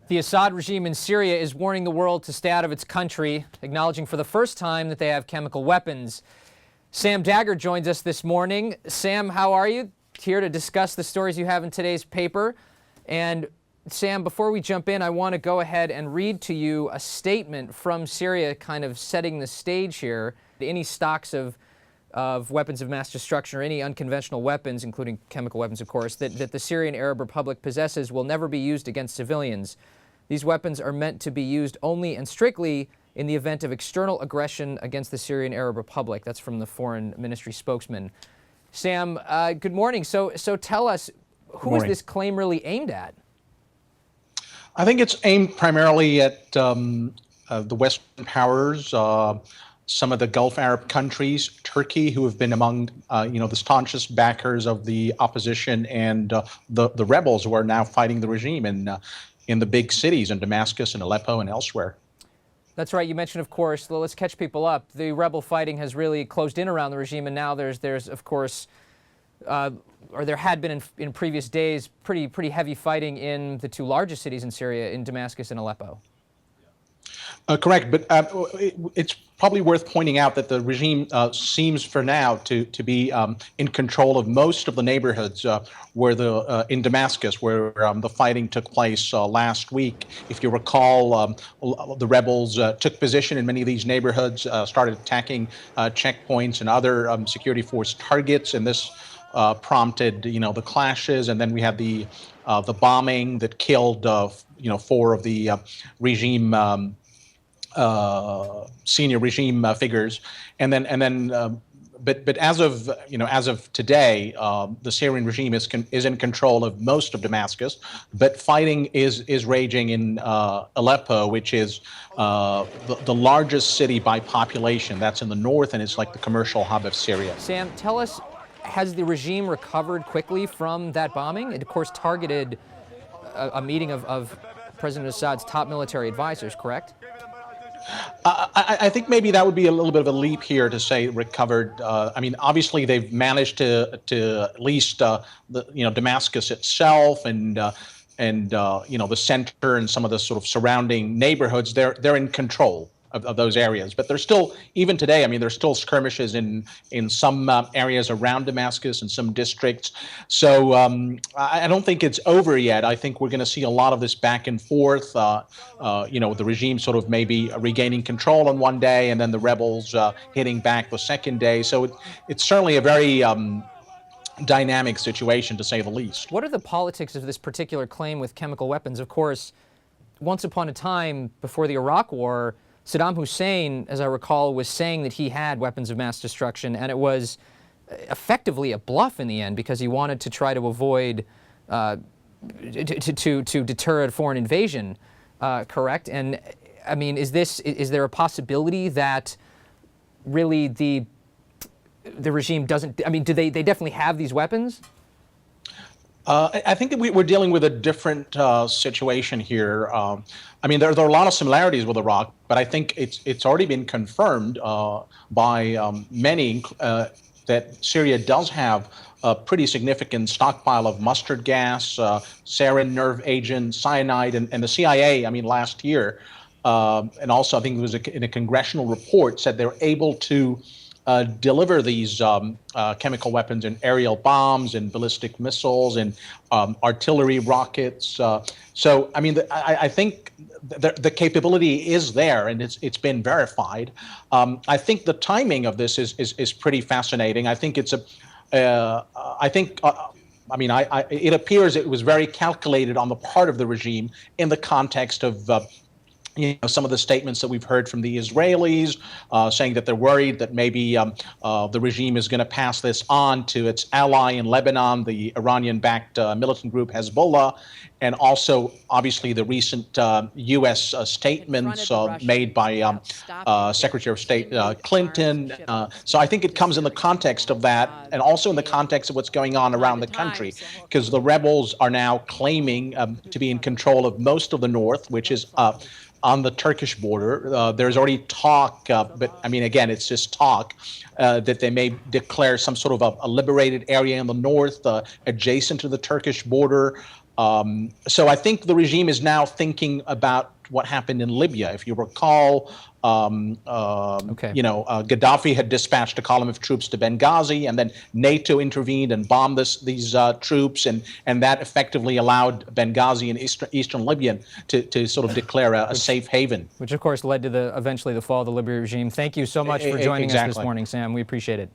The Assad regime in Syria is warning the world to stay out of its country, acknowledging for the first time that they have chemical weapons. Sam Dagher joins us this morning. Sam, how are you? Here to discuss the stories you have in today's paper. And Sam, before we jump in, I want to go ahead and read to you a statement from Syria kind of setting the stage here. Any stocks of weapons of mass destruction or any unconventional weapons, including chemical weapons, of course, that the Syrian Arab Republic possesses will never be used against civilians. These weapons are meant to be used only and strictly in the event of external aggression against the Syrian Arab Republic. That's from the Foreign Ministry spokesman. Sam, good morning. So tell us, who is this claim really aimed at? I think it's aimed primarily at the Western powers, some of the Gulf Arab countries, Turkey, who have been among, the staunchest backers of the opposition, and the rebels who are now fighting the regime in the big cities in Damascus and Aleppo and elsewhere. That's right. You mentioned, of course, let's catch people up. The rebel fighting has really closed in around the regime, and now there's of course, or there had been in previous days, pretty heavy fighting in the two largest cities in Syria, in Damascus and Aleppo. Correct, but it's probably worth pointing out that the regime seems for now to be in control of most of the neighborhoods where in Damascus, where the fighting took place last week. If you recall, the rebels took position in many of these neighborhoods, started attacking checkpoints and other security force targets, and this prompted, the clashes, and then we had the bombing that killed, 4 of the regime. Senior regime figures, but as of today, the Syrian regime is in control of most of Damascus, but fighting is raging in Aleppo, which is the largest city by population. That's in the north, and it's like the commercial hub of Syria. Sam, tell us, has the regime recovered quickly from that bombing? It, of course, targeted a meeting of President Assad's top military advisors, correct? I think maybe that would be a little bit of a leap here to say recovered. Obviously they've managed to at least Damascus itself and the center and some of the sort of surrounding neighborhoods. They're in control of those areas, but there's still, even today, there's still skirmishes in some areas around Damascus and some districts. So I don't think it's over yet. I think we're going to see a lot of this back and forth. The regime sort of maybe regaining control on one day, and then the rebels hitting back the second day. So it's certainly a very dynamic situation, to say the least. What are the politics of this particular claim with chemical weapons? Of course, once upon a time, before the Iraq War, Saddam Hussein, as I recall, was saying that he had weapons of mass destruction, and it was effectively a bluff in the end because he wanted to try to avoid, to deter a foreign invasion, correct? And is there a possibility that really the regime doesn't, do they definitely have these weapons? I think that we're dealing with a different situation here. There are a lot of similarities with Iraq, but I think it's already been confirmed by many that Syria does have a pretty significant stockpile of mustard gas, sarin nerve agent, cyanide, and the CIA, last year, and also I think it was in a congressional report, said they're able to deliver these chemical weapons and aerial bombs and ballistic missiles and artillery rockets. I think the capability is there, and it's been verified. I think the timing of this is pretty fascinating. I think it's it appears it was very calculated on the part of the regime in the context of some of the statements that we've heard from the Israelis saying that they're worried that maybe the regime is going to pass this on to its ally in Lebanon, the Iranian-backed militant group Hezbollah, and also, obviously, the recent U.S. statements made by Secretary of State Clinton. So I think it comes in the context of that, and also in the context of what's going on around the country, because the rebels are now claiming to be in control of most of the north, which is on the Turkish border. There's already talk, but I mean, again, it's just talk, that they may declare some sort of a liberated area in the north, adjacent to the Turkish border. So I think the regime is now thinking about what happened in Libya. If you recall, Gaddafi had dispatched a column of troops to Benghazi, and then NATO intervened and bombed these troops, and that effectively allowed Benghazi and eastern Libya to sort of declare a safe haven. Which, of course, led to eventually the fall of the Libya regime. Thank you so much for joining us this morning, Sam. We appreciate it.